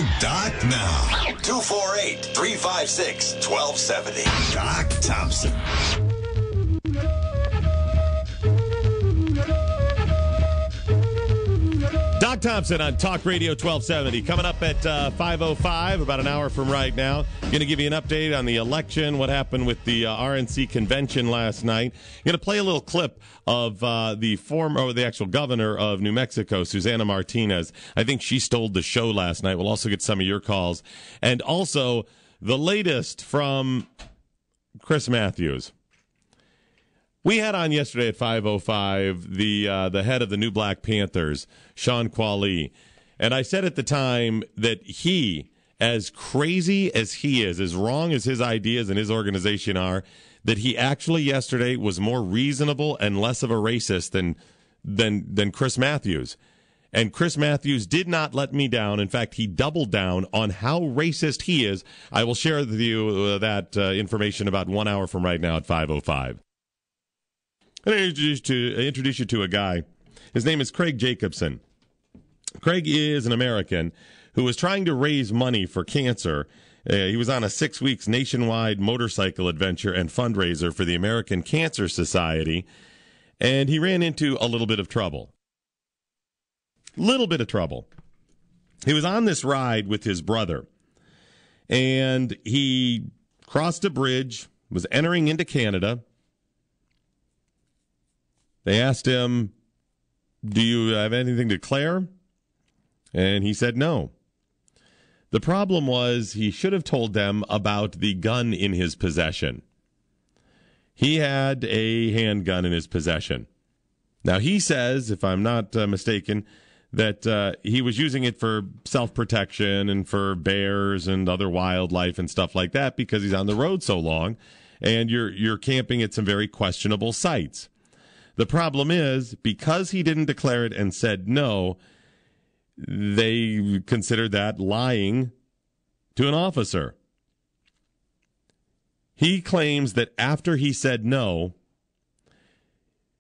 Call Doc now. 248-356-1270. Doc Thompson. Doc Thompson on Talk Radio 1270. Coming up at 5:05, about an hour from right now. Going to give you an update on the election, what happened with the RNC convention last night. Going to play a little clip of the actual governor of New Mexico, Susana Martinez. I think she stole the show last night. We'll also get some of your calls. And also the latest from Chris Matthews. We had on yesterday at 5:05 the head of the new Black Panthers, Sean Qualley, and I said at the time that he, as crazy as he is, as wrong as his ideas and his organization are, that he actually yesterday was more reasonable and less of a racist than Chris Matthews. And Chris Matthews did not let me down. In fact, he doubled down on how racist he is. I will share with you that information about 1 hour from right now at 5:05. I'm going to introduce you to a guy. His name is Kraig Jacobson. Kraig is an American who was trying to raise money for cancer. He was on a 6 weeks nationwide motorcycle adventure and fundraiser for the American Cancer Society, and he ran into a little bit of trouble. Little bit of trouble. He was on this ride with his brother, and he crossed a bridge, was entering into Canada. They asked him, "Do you have anything to declare?" And he said no. The problem was he should have told them about the gun in his possession. He had a handgun in his possession. Now, he says, if I'm not mistaken, that he was using it for self-protection and for bears and other wildlife and stuff like that because he's on the road so long, and you're camping at some very questionable sites. The problem is, because he didn't declare it and said no, they considered that lying to an officer. He claims that after he said no,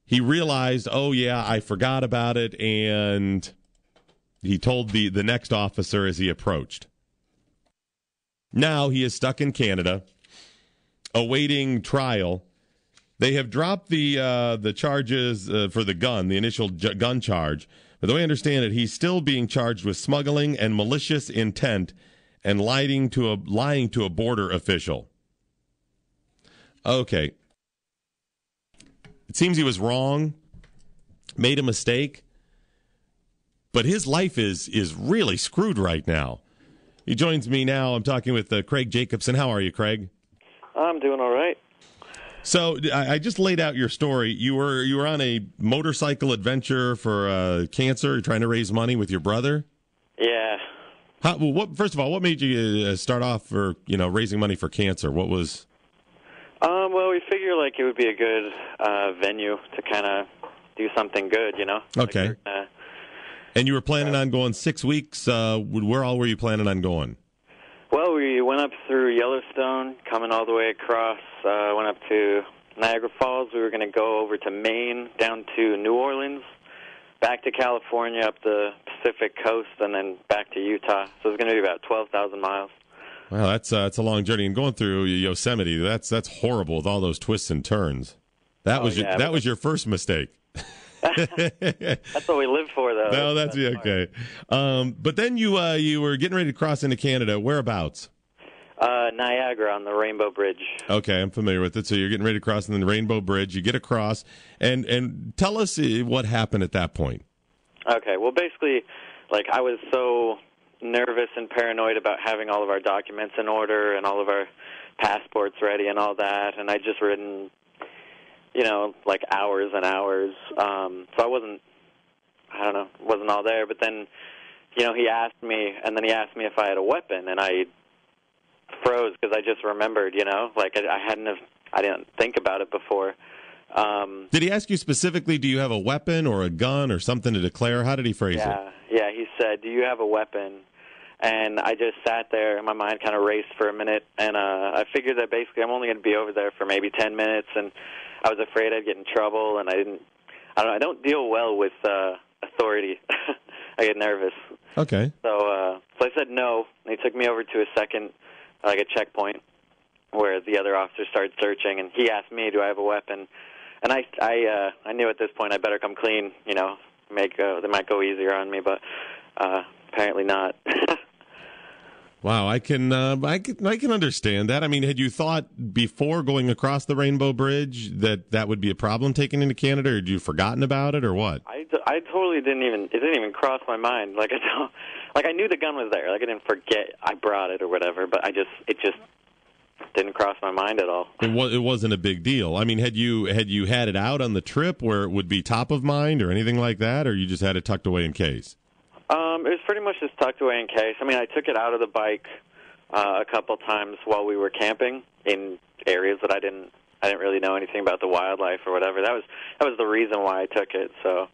he realized, oh yeah, I forgot about it, and he told the next officer as he approached. Now he is stuck in Canada, awaiting trial. They have dropped the charges for the gun, the initial gun charge. But the way I understand it, he's still being charged with smuggling and malicious intent and lying to a border official. Okay. It seems he was wrong, made a mistake, but his life is really screwed right now. He joins me now. I'm talking with Kraig Jacobson. How are you, Kraig? I'm doing all right. So I just laid out your story. You were on a motorcycle adventure for cancer. You're trying to raise money with your brother. Yeah. First of all, what made you start off for raising money for cancer? What was? Well, we figured like it would be a good venue to kind of do something good, Okay. And you were planning on going 6 weeks. Where all were you planning on going? Well, we went up through Yellowstone, coming all the way across, went up to Niagara Falls. We were going to go over to Maine, down to New Orleans, back to California, up the Pacific coast, and then back to Utah. So it's going to be about 12,000 miles. Wow, that's a long journey. And going through Yosemite, that's horrible with all those twists and turns. That was your first mistake. That's what we live for, though. No, that's okay. But then you were getting ready to cross into Canada. Whereabouts? Niagara on the Rainbow Bridge. Okay, I'm familiar with it. So you're getting ready to cross the Rainbow Bridge. You get across, and tell us what happened at that point. Okay, well, basically, I was so nervous and paranoid about having all of our documents in order and all of our passports ready and all that, and I'd just ridden hours and hours. So I wasn't all there. But then, he asked me if I had a weapon, and I froze because I just remembered, I didn't think about it before. Did he ask you specifically, do you have a weapon or a gun or something to declare? How did he phrase it? Yeah, he said, do you have a weapon? And I just sat there, and my mind kind of raced for a minute, and I figured that basically I'm only going to be over there for maybe 10 minutes, and I was afraid I'd get in trouble, and I don't deal well with authority. I get nervous. Okay. So I said no. They took me over to a second, like a checkpoint, where the other officer started searching, and he asked me, do I have a weapon? And I knew at this point I better come clean, they might go easier on me, but apparently not. Wow, I can understand that. I mean, had you thought before going across the Rainbow Bridge that would be a problem taking into Canada, or had you forgotten about it, or what? I totally it didn't even cross my mind. Like I knew the gun was there. Like I didn't forget I brought it or whatever, but it just didn't cross my mind at all. It wasn't a big deal. I mean, had you had it out on the trip where it would be top of mind or anything like that, or you just had it tucked away in case? It was pretty much just tucked away in case. I mean, I took it out of the bike a couple times while we were camping in areas that I didn't really know anything about the wildlife or whatever. That was the reason why I took it. So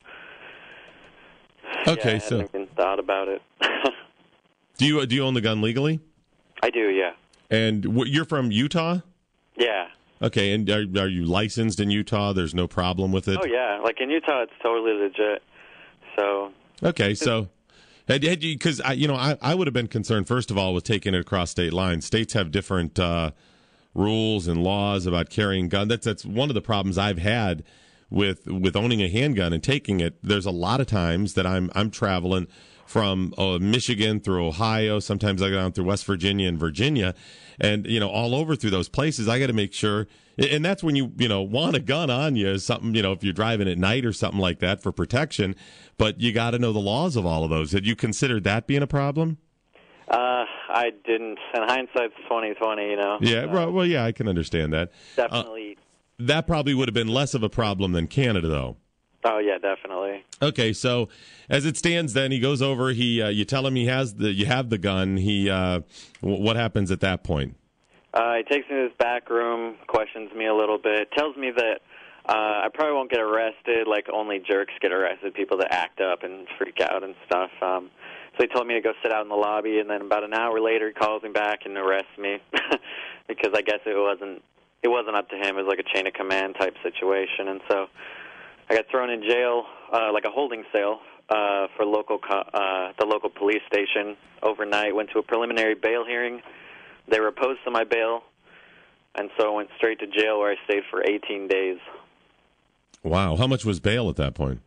okay, I hadn't even thought about it. Do you own the gun legally? I do, yeah. And you're from Utah? Yeah. Okay, and are you licensed in Utah? There's no problem with it? Oh yeah, like in Utah, it's totally legit. So okay, so. Had you, because I would have been concerned first of all with taking it across state lines. States have different rules and laws about carrying guns. That's one of the problems I've had with owning a handgun and taking it. There's a lot of times that I'm traveling from Michigan through Ohio. Sometimes I go down through West Virginia and Virginia, and all over through those places. I got to make sure, and that's when you want a gun on you, something if you're driving at night or something like that for protection. But you got to know the laws of all of those. Had you considered that being a problem? I didn't. In hindsight, 20/20. Yeah, well, yeah, I can understand that. Definitely. That probably would have been less of a problem than Canada, though. Oh yeah, definitely. Okay, so as it stands, then he goes over. You tell him you have the gun. What happens at that point? He takes me to his back room, questions me a little bit, tells me that I probably won't get arrested. Like only jerks get arrested, people that act up and freak out and stuff. So he told me to go sit out in the lobby, and then about an hour later, he calls me back and arrests me because I guess it wasn't up to him. It was like a chain of command type situation, and so I got thrown in jail, like a holding cell, for the local police station overnight. Went to a preliminary bail hearing. They were opposed to my bail, and so I went straight to jail where I stayed for 18 days. Wow. How much was bail at that point?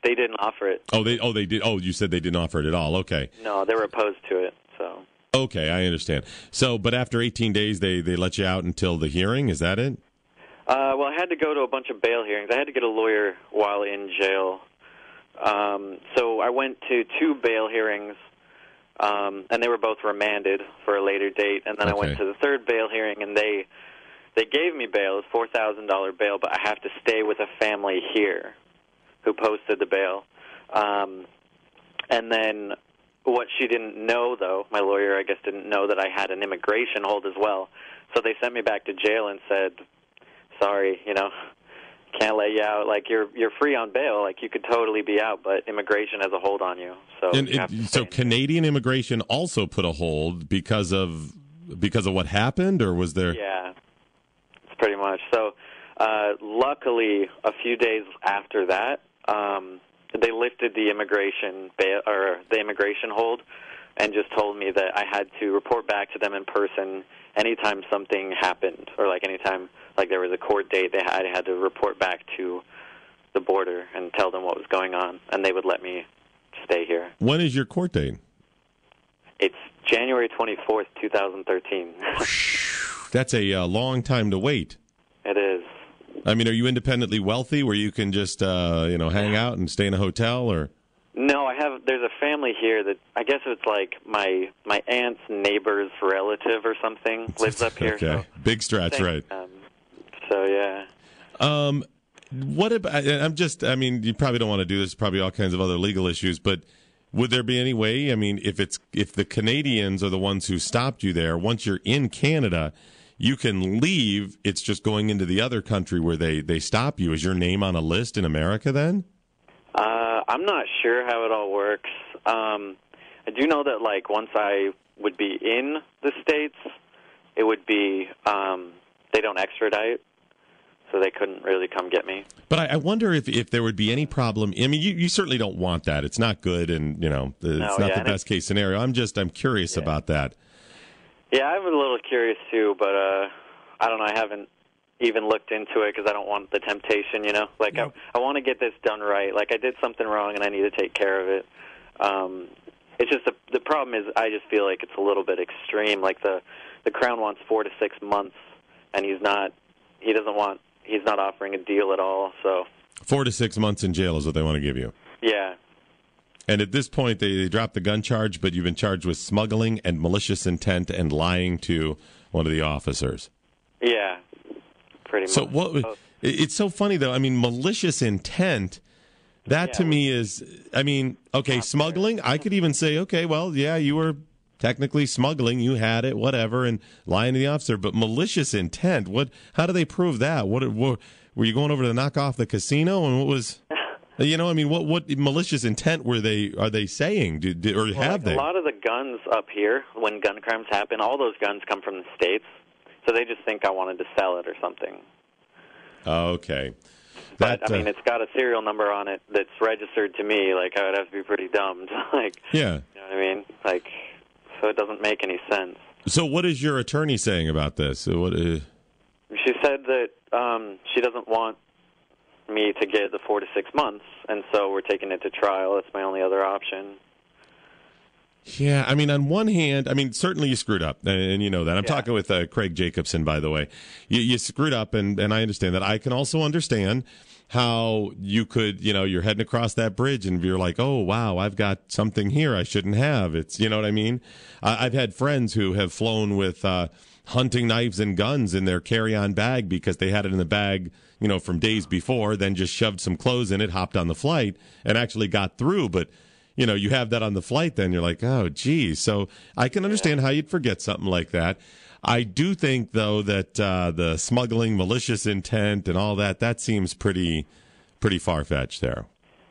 They didn't offer it. Oh, they did. Oh, you said they didn't offer it at all. Okay. No, they were opposed to it. So. Okay, I understand. So, but after 18 days, they let you out until the hearing. Is that it? Well, I had to go to a bunch of bail hearings. I had to get a lawyer while in jail. So I went to 2 bail hearings, and they were both remanded for a later date. And then I went to the 3rd bail hearing, and they gave me bail. It was $4,000 bail, but I have to stay with a family here who posted the bail. And then what she didn't know, though, my lawyer, I guess, didn't know that I had an immigration hold as well. So they sent me back to jail and said, sorry, can't let you out. Like, you're free on bail. Like, you could totally be out, but immigration has a hold on you. So Canadian immigration also put a hold because of what happened, or was there? Yeah, it's pretty much. So luckily, a few days after that, they lifted the immigration hold, and just told me that I had to report back to them in person anytime something happened, or like anytime there was a court date. I had to report back to the border and tell them what was going on, and they would let me stay here. When is your court date? It's January 24th, 2013. That's a long time to wait. It is. I mean, are you independently wealthy where you can just hang out and stay in a hotel, or? No, there's a family here that I guess it's like my aunt's neighbor's relative or something lives up here. Okay, so big stretch, right? So yeah. What about? You probably don't want to do this. Probably all kinds of other legal issues, but would there be any way? I mean, if the Canadians are the ones who stopped you there, once you're in Canada, you can leave. It's just going into the other country where they stop you. Is your name on a list in America then? I'm not sure how it all works. I do know that once I would be in the States, it would be they don't extradite. so they couldn't really come get me. But I wonder if there would be any problem. I mean, you certainly don't want that. It's not good, and it's not the best case scenario. I'm curious about that. Yeah, I'm a little curious too, but I don't know. I haven't even looked into it because I don't want the temptation. Like I want to get this done right. Like I did something wrong, and I need to take care of it. It's just the problem is I just feel like it's a little bit extreme. Like the Crown wants 4 to 6 months, and he's not offering a deal at all. So 4 to 6 months in jail is what they want to give you. Yeah. And at this point, they dropped the gun charge, but you've been charged with smuggling and malicious intent and lying to one of the officers. Yeah, pretty much. So it's so funny, though. I mean, malicious intent, that to me is, okay, smuggling, I could even say, okay, well, yeah, you were technically smuggling, you had it, whatever, and lying to the officer. But malicious intent, how do they prove that? What were you going over to knock off the casino? And what was... what malicious intent are they saying? Have they? A lot of the guns up here, when gun crimes happen, all those guns come from the States, so they just think I wanted to sell it or something. Okay. But, it's got a serial number on it that's registered to me. Like, I would have to be pretty dumb to, yeah. You know what I mean? Like, so it doesn't make any sense. So what is your attorney saying about this? She said that she doesn't want me to get the 4 to 6 months, and so we're taking it to trial. That's my only other option. Yeah, on one hand, certainly you screwed up, and you know that. I'm talking with Kraig Jacobson, by the way. You screwed up, and I understand that. I can also understand how you could, you're heading across that bridge, and you're like, oh, wow, I've got something here I shouldn't have. It's, you know what I mean? I've had friends who have flown with hunting knives and guns in their carry-on bag because they had it in the bag, from days before, then just shoved some clothes in it, hopped on the flight, and actually got through. But, you have that on the flight, then you're like, oh, geez. So I can understand how you'd forget something like that. I do think, though, that the smuggling, malicious intent, and all that seems pretty far-fetched there.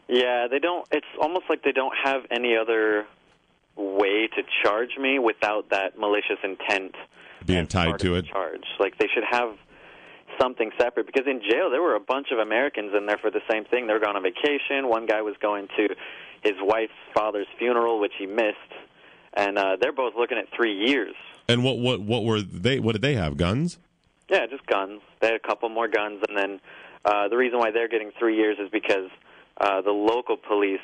Yeah, they don't. It's almost like they don't have any other way to charge me without that malicious intent being tied to it. Charge. Like they should have something separate, because in jail there were a bunch of Americans in there for the same thing. They were going on vacation. One guy was going to his wife's father's funeral, which he missed, and they're both looking at 3 years. And what were they? What did they have? Guns? Yeah, just guns. They had a couple more guns, and then the reason why they're getting 3 years is because the local police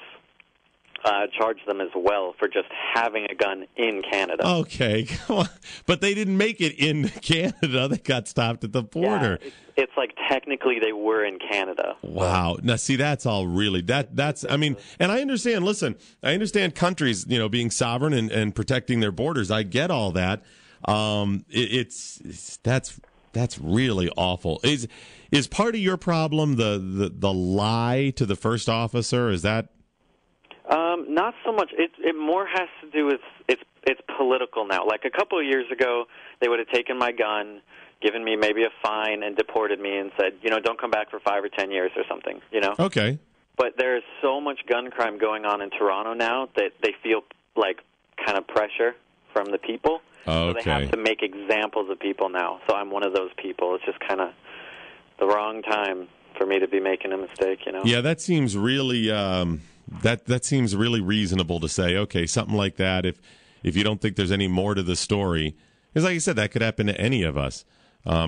charged them as well for just having a gun in Canada. Okay, come on. But they didn't make it in Canada. They got stopped at the border. Yeah, it's like technically they were in Canada. Wow. Now, see, that's all really, that's, and I understand, listen, I understand countries, being sovereign and protecting their borders. I get all that. That's really awful. Is part of your problem the lie to the first officer? Is that? Not so much. It more has to do with it's political now. Like a couple of years ago, they would have taken my gun, given me maybe a fine, and deported me and said, don't come back for 5 or 10 years or something. Okay. But there's so much gun crime going on in Toronto now that they feel like kind of pressure from the people. Okay. So they have to make examples of people now. So I'm one of those people. It's just kind of the wrong time for me to be making a mistake. Yeah, that seems really. That seems really reasonable to say, okay, something like that, if you don't think there's any more to the story. Because like I said, that could happen to any of us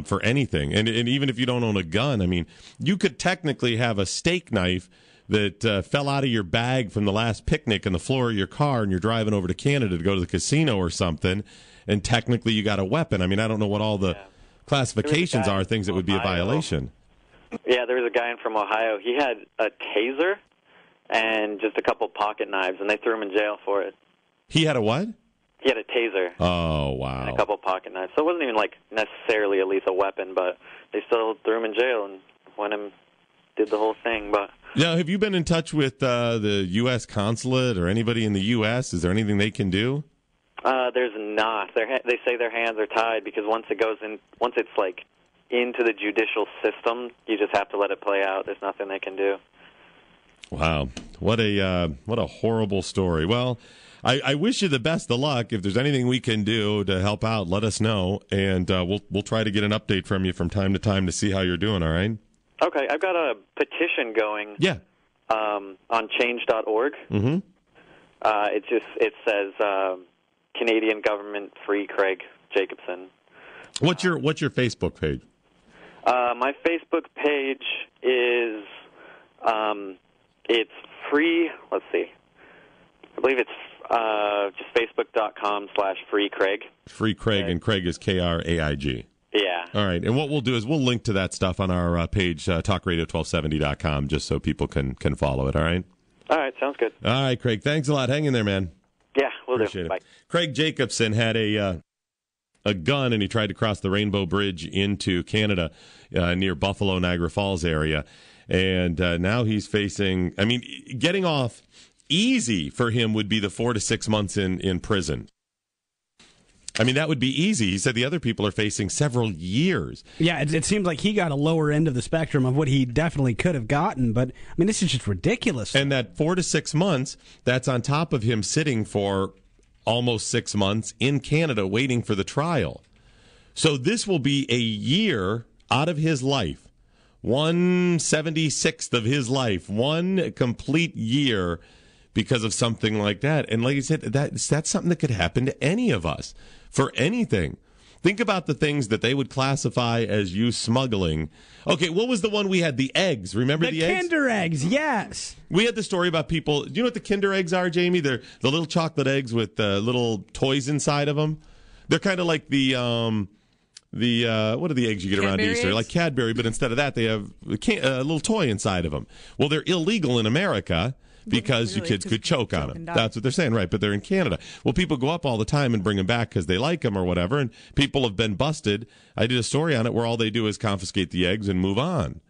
for anything. And even if you don't own a gun, you could technically have a steak knife that fell out of your bag from the last picnic on the floor of your car, and you're driving over to Canada to go to the casino or something, and technically you got a weapon. I don't know what all the classifications are, things that would be a violation. Yeah, there was a guy from Ohio. He had a taser and just a couple pocket knives, and they threw him in jail for it. He had a what? He had a taser. Oh, wow. And a couple pocket knives. So it wasn't even necessarily a lethal weapon, but they still threw him in jail and went and did the whole thing. But now, have you been in touch with the U.S. consulate or anybody in the U.S.? Is there anything they can do? There's not. They say their hands are tied because once it's into the judicial system, you just have to let it play out. There's nothing they can do. Wow, what a horrible story. Well, I wish you the best of luck. If there's anything we can do to help out, let us know, and we'll try to get an update from you from time to time to see how you're doing. All right? Okay, I've got a petition going. Yeah. On change.org. Mm-hmm. It says Canadian government free Kraig Jacobson. What's your Facebook page? My Facebook page is it's free. Let's see. I believe it's just facebook.com/free Kraig. Free Kraig, and Kraig is Kraig. Yeah. All right, and what we'll do is we'll link to that stuff on our page, talkradio1270.com, just so people can follow it, all right? All right, sounds good. All right, Kraig, thanks a lot. Hang in there, man. Yeah, we'll Appreciate do. it. Bye. Kraig Jacobson had a gun, and he tried to cross the Rainbow Bridge into Canada near Buffalo, Niagara Falls area, and now he's facing, getting off easy for him would be the 4 to 6 months in prison. That would be easy. He said the other people are facing several years. Yeah, it seems like he got a lower end of the spectrum of what he definitely could have gotten. But, this is just ridiculous. And that 4 to 6 months, that's on top of him sitting for almost 6 months in Canada waiting for the trial. So this will be a year out of his life, 1/76th of his life, one complete year because of something like that. And like I said, that's something that could happen to any of us for anything. Think about the things that they would classify as you smuggling. Okay, what was the one we had? The eggs. Remember the eggs? The Kinder eggs, yes. We had the story about people. Do you know what the Kinder eggs are, Jamie? They're the little chocolate eggs with little toys inside of them. They're kind of like the what are the eggs you get around Easter? Eggs? Like Cadbury, but instead of that, they have a little toy inside of them. Well, they're illegal in America because you kids could choke on them. That's what they're saying, right? But they're in Canada. Well, people go up all the time and bring them back because they like them or whatever, and people have been busted. I did a story on it where all they do is confiscate the eggs and move on.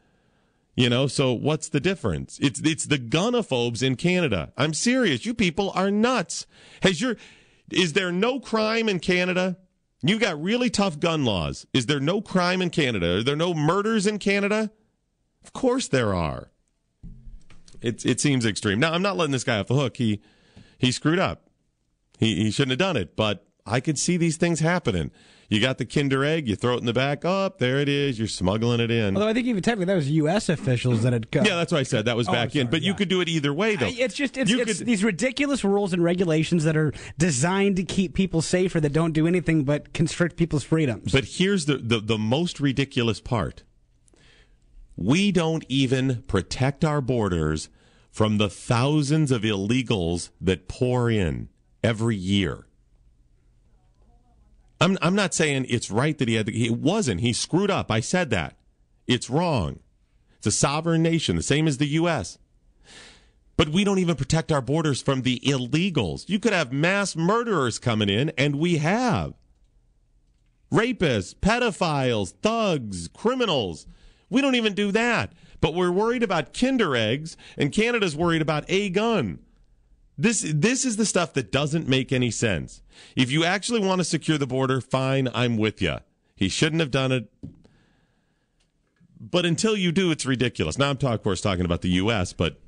So what's the difference? It's the gunophobes in Canada. I'm serious. You people are nuts. Is there no crime in Canada? You've got really tough gun laws. Is there no crime in Canada? Are there no murders in Canada? Of course there are. It seems extreme. Now, I'm not letting this guy off the hook. He screwed up. He shouldn't have done it, but I could see these things happening. You got the Kinder Egg, you throw it in the back, there it is, you're smuggling it in. Although I think even technically that was U.S. officials that had come. Yeah, that's what I said. That was back in. But you could do it either way, though. It's these ridiculous rules and regulations that are designed to keep people safer that don't do anything but constrict people's freedoms. But here's the most ridiculous part. We don't even protect our borders from the thousands of illegals that pour in every year. I'm not saying it's right that it wasn't. He screwed up. I said that. It's wrong. It's a sovereign nation, the same as the U.S. But we don't even protect our borders from the illegals. You could have mass murderers coming in, and we have. Rapists, pedophiles, thugs, criminals. We don't even do that. But we're worried about Kinder eggs, and Canada's worried about a gun. This is the stuff that doesn't make any sense. If you actually want to secure the border, fine, I'm with you. He shouldn't have done it. But until you do, it's ridiculous. Now I'm, of course, talking about the U.S., but...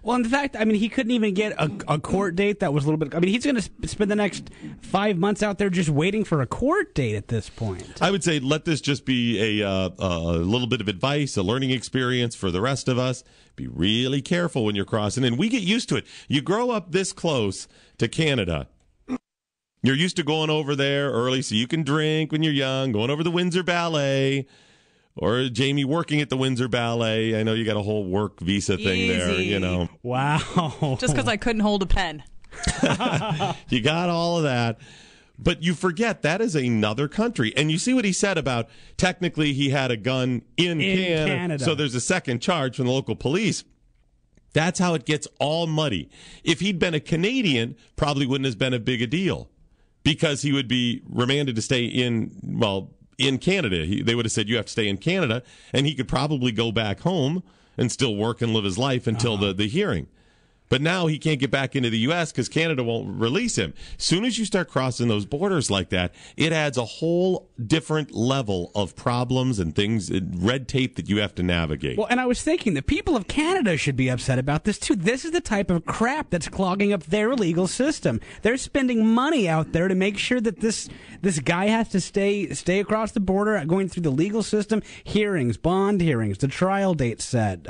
Well, in fact, he couldn't even get a court date that was a little bit... he's going to spend the next 5 months out there just waiting for a court date at this point. I would say let this just be a little bit of advice, a learning experience for the rest of us. Be really careful when you're crossing, and we get used to it. You grow up this close to Canada. You're used to going over there early so you can drink when you're young, going over the Windsor Ballet... Or Jamie working at the Windsor Ballet. I know you got a whole work visa thing there, Wow. Just because I couldn't hold a pen. You got all of that. But you forget that is another country. And you see what he said about technically he had a gun in Canada. So there's a second charge from the local police. That's how it gets all muddy. If he'd been a Canadian, probably wouldn't have been a big a deal because he would be remanded to stay in Canada. They would have said you have to stay in Canada, and he could probably go back home and still work and live his life until the hearing. But now he can't get back into the U.S. because Canada won't release him. As soon as you start crossing those borders like that, it adds a whole different level of problems and things, red tape that you have to navigate. Well, and I was thinking the people of Canada should be upset about this, too. This is the type of crap that's clogging up their legal system. They're spending money out there to make sure that this guy has to stay across the border, going through the legal system, hearings, bond hearings, the trial date set,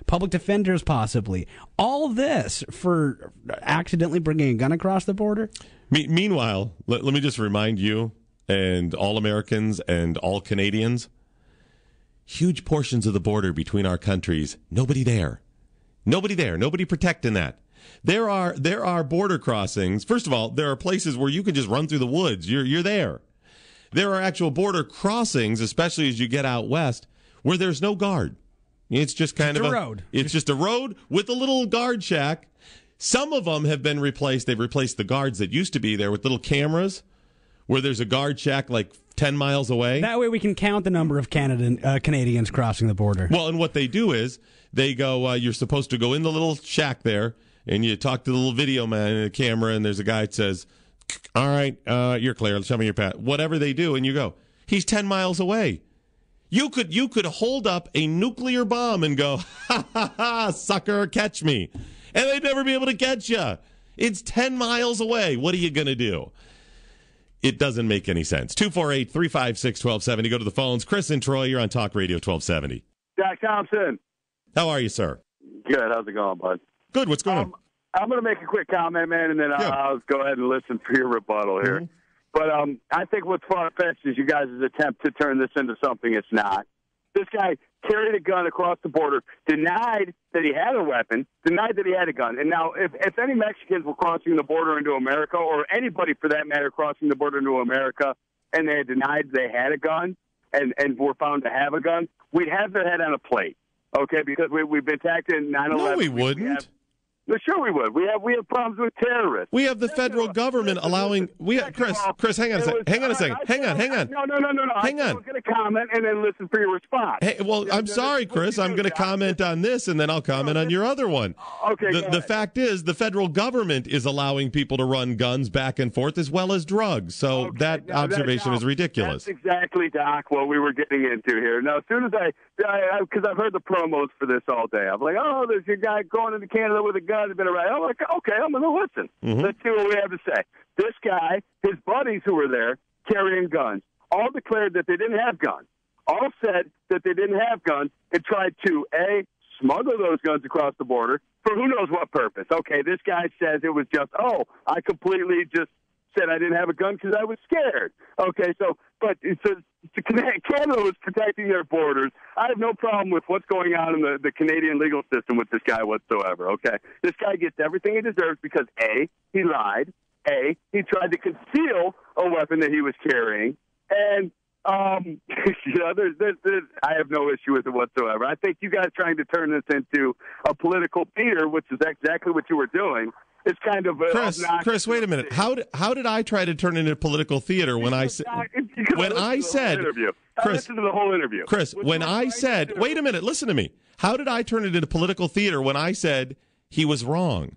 public defenders possibly. All this for accidentally bringing a gun across the border? Meanwhile, let me just remind you and all Americans and all Canadians, huge portions of the border between our countries, nobody there. Nobody there. Nobody protecting that. There are border crossings. First of all, there are places where you can just run through the woods. You're there. There are actual border crossings, especially as you get out west, where there's no guard. It's just kind of a road. It's just a road with a little guard shack. Some of them have been replaced. They've replaced the guards that used to be there with little cameras where there's a guard shack like 10 miles away. That way we can count the number of Canadians crossing the border. Well, and what they do is they go, you're supposed to go in the little shack there, and you talk to the little video man in the camera, and there's a guy that says, all right, you're clear. Show me your pass. Whatever they do, and you go, he's 10 miles away. You could hold up a nuclear bomb and go, ha, ha, ha, sucker, catch me. And they'd never be able to catch you. It's 10 miles away. What are you going to do? It doesn't make any sense. 248-356-1270. Go to the phones. Chris and Troy, you're on Talk Radio 1270. Jack Thompson. How are you, sir? Good. How's it going, bud? Good. What's going on? I'm going to make a quick comment, man, and then I'll go ahead and listen for your rebuttal here. Mm-hmm. But I think what's far-fetched is you guys' attempt to turn this into something it's not. This guy carried a gun across the border, denied that he had a weapon, denied that he had a gun. And now if any Mexicans were crossing the border into America, or anybody for that matter crossing the border into America, and they had denied they had a gun and were found to have a gun, we'd have their head on a plate, okay, because we've been attacked in 9/11. No, we wouldn't. Sure we would. We have problems with terrorists. We have the federal government allowing. Chris, hang on a second. Hang on. No. Hang on. I was going to comment and then listen for your response. Hey, well, I'm sorry, Chris. I'm going to comment on this, and then I'll comment on your other one. Okay. The fact is, the federal government is allowing people to run guns back and forth as well as drugs. So that observation is ridiculous. That's exactly, Doc, what we were getting into here. Now, as soon as because I've heard the promos for this all day, I'm like, oh, there's a guy going into Canada with a gun. Been around. I'm like, okay, I'm going to listen. Mm-hmm. Let's see what we have to say. This guy, his buddies who were there carrying guns, all declared that they didn't have guns. All said that they didn't have guns and tried to, smuggle those guns across the border for who knows what purpose. Okay, this guy says it was just, I completely just said I didn't have a gun because I was scared. Okay, so Canada was protecting their borders. I have no problem with what's going on in the Canadian legal system with this guy whatsoever, okay? This guy gets everything he deserves because, A, he lied, A, he tried to conceal a weapon that he was carrying, and, I have no issue with it whatsoever. I think you guys trying to turn this into a political theater, which is exactly what you were doing, it's kind of Chris, wait a minute. How did I try to turn it into political theater when I said Chris, listen to the whole interview. Chris, when I said, wait a minute, listen to me. How did I turn it into political theater when I said he was wrong?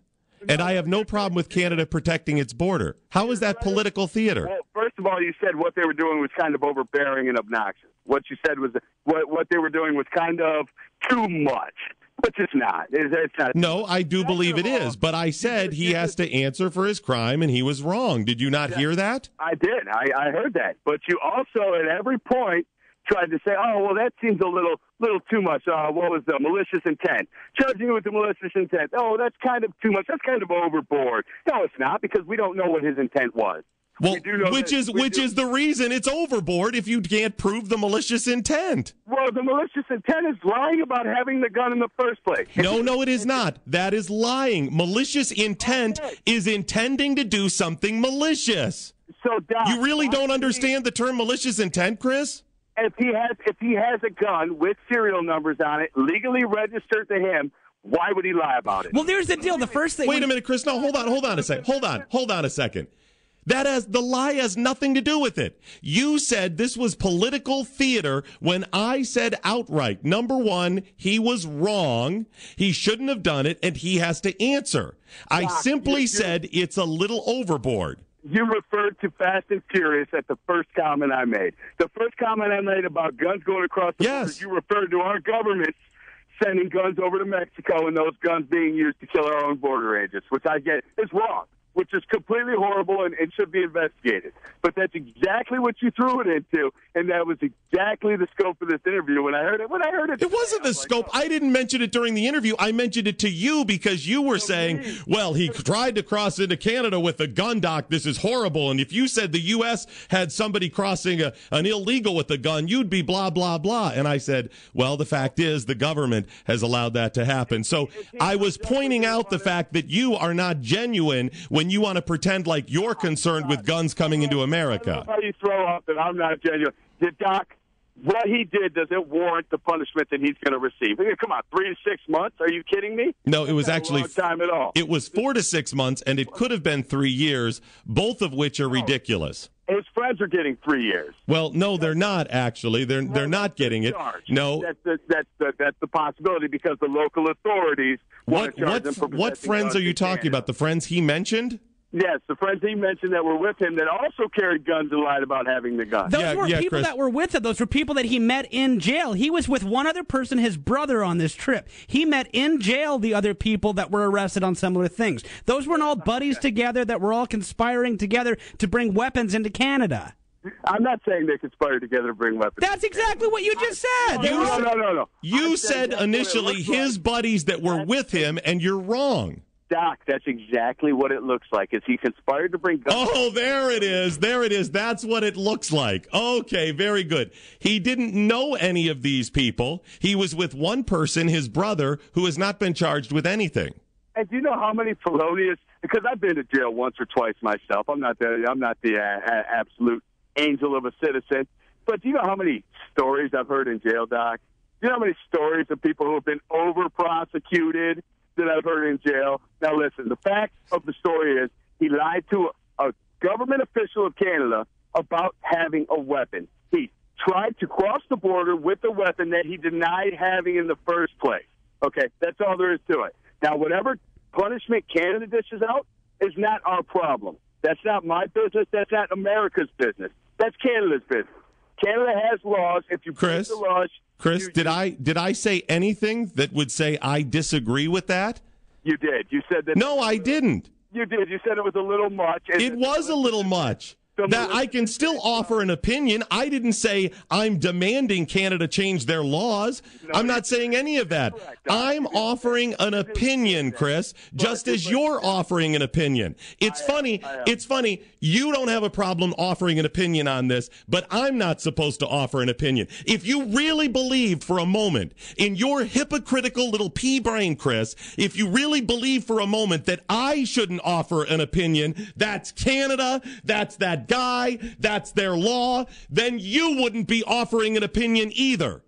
And I have no problem with Canada protecting its border. How is that political theater? Well, first of all, you said what they were doing was kind of overbearing and obnoxious. What you said was what they were doing was kind of too much. But it's not. It's not. No, I do believe it is. But I said he has to answer for his crime, and he was wrong. Did you not hear that? I did. I heard that. But you also, at every point, tried to say, oh, well, that seems a little too much. What was the malicious intent? Charging you with the malicious intent. Oh, that's kind of too much. That's kind of overboard. No, it's not, because we don't know what his intent was. Well, which is the reason it's overboard if you can't prove the malicious intent. Well, the malicious intent is lying about having the gun in the first place. No, it is not. That is lying. Malicious intent is intending to do something malicious. So, Doc, you really don't understand the term malicious intent, Chris? If he has a gun with serial numbers on it, legally registered to him, why would he lie about it? Well, there's the deal. The first thing. Wait a minute, Chris. No, hold on a second. Hold on a second. The lie has nothing to do with it. You said this was political theater when I said outright, number one, he was wrong. He shouldn't have done it, and he has to answer. I simply said it's a little overboard. You referred to Fast and Furious at the first comment I made. The first comment I made about guns going across the border, you referred to our government sending guns over to Mexico and those guns being used to kill our own border agents, which I get is wrong, which is completely horrible and should be investigated. But that's exactly what you threw it into, and that was exactly the scope of this interview. When I heard it, it wasn't the scope. I didn't mention it during the interview. I mentioned it to you because you were saying, well, he tried to cross into Canada with a gun, Doc. This is horrible. And if you said the U.S. had somebody crossing an illegal with a gun, you'd be blah, blah, blah. And I said, well, the fact is the government has allowed that to happen. So I was pointing out the fact that you are not genuine when you want to pretend like you're concerned with guns coming into America. I don't know how you throw up that I'm not genuine. Doc, what he did, does it warrant the punishment that he's going to receive? Come on, 3 to 6 months? Are you kidding me? No, it was actually a long time at all. It was 4 to 6 months, and it could have been 3 years, both of which are ridiculous. His friends are getting 3 years. Well, no, they're not actually. They're not getting it. No, that's the possibility because the local authorities want to charge them for what friends are you talking about? The friends he mentioned? Yes, the friends he mentioned that were with him that also carried guns and lied about having the guns. Those were people Chris. that were with him. Those were people that he met in jail. He was with one other person, his brother, on this trip. He met in jail the other people that were arrested on similar things. Those weren't all buddies together that were all conspiring together to bring weapons into Canada. I'm not saying they conspired together to bring weapons. That's exactly what you just said. No. You said initially his buddies that were with him, and you're wrong. Doc, that's exactly what it looks like. Is he conspired to bring guns? Oh, there it is. There it is. That's what it looks like. Okay, very good. He didn't know any of these people. He was with one person, his brother, who has not been charged with anything. And do you know how many felonious? Because I've been to jail once or twice myself. I'm not the absolute angel of a citizen. But do you know how many stories I've heard in jail, Doc? Do you know how many stories of people who have been over-prosecuted that I've heard in jail? Now, listen, the fact of the story is he lied to a government official of Canada about having a weapon. He tried to cross the border with a weapon that he denied having in the first place. Okay, that's all there is to it. Now, whatever punishment Canada dishes out is not our problem. That's not my business. That's not America's business. That's Canada's business. Canada has laws. If you break the laws... Chris, did I say anything that would say I disagree with that? You did. You said that. No, I didn't. You did. You said it was a little much. It was a little much. That I can still offer an opinion. I didn't say I'm demanding Canada change their laws. I'm not saying any of that. I'm offering an opinion, Chris, just as you're offering an opinion. It's funny. You don't have a problem offering an opinion on this, but I'm not supposed to offer an opinion. If you really believed for a moment in your hypocritical little pea brain, Chris, if you really believe for a moment that I shouldn't offer an opinion, that's Canada, that's that guy, that's their law, then you wouldn't be offering an opinion either.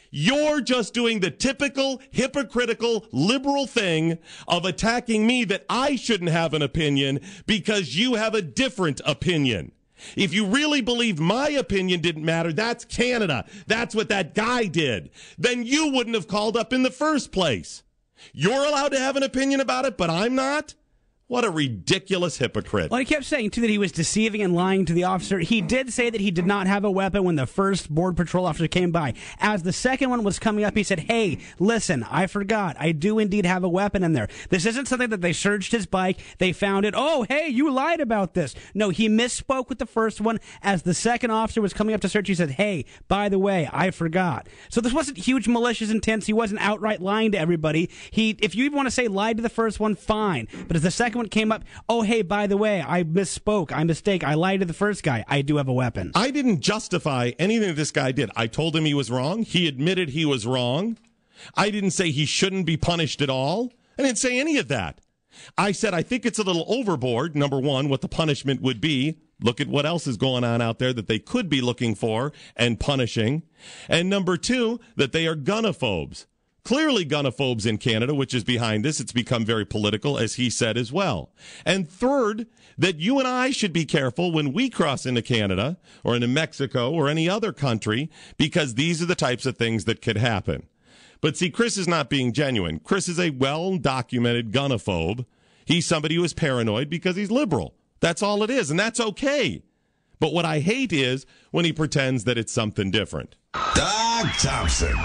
You're just doing the typical hypocritical liberal thing of attacking me that I shouldn't have an opinion because you have a different opinion. If you really believed my opinion didn't matter, that's Canada. That's what that guy did. Then you wouldn't have called up in the first place. You're allowed to have an opinion about it, but I'm not? What a ridiculous hypocrite. Well, he kept saying, too, that he was deceiving and lying to the officer. He did say that he did not have a weapon when the first Border Patrol officer came by. As the second one was coming up, he said, hey, listen, I forgot. I do indeed have a weapon in there. This isn't something that they searched his bike. They found it. Oh, hey, you lied about this. No, he misspoke with the first one. As the second officer was coming up to search, he said, hey, by the way, I forgot. So this wasn't huge malicious intent. He wasn't outright lying to everybody. If you even want to say lied to the first one, fine. But as the second one came up, oh, hey, by the way, I misspoke. I lied to the first guy. I do have a weapon. I didn't justify anything that this guy did. I told him he was wrong. He admitted he was wrong. I didn't say he shouldn't be punished at all. I didn't say any of that. I said I think it's a little overboard, number one, what the punishment would be. Look at what else is going on out there that they could be looking for and punishing. And number two, that they are gunophobes. clearly gunophobes in Canada, which is behind this. It's become very political, as he said as well. And third, that you and I should be careful when we cross into Canada or into Mexico or any other country, because these are the types of things that could happen. But see, Chris is not being genuine. Chris is a well-documented gunophobe. He's somebody who is paranoid because he's liberal. That's all it is, and that's okay. But what I hate is when he pretends that it's something different. Doc Thompson.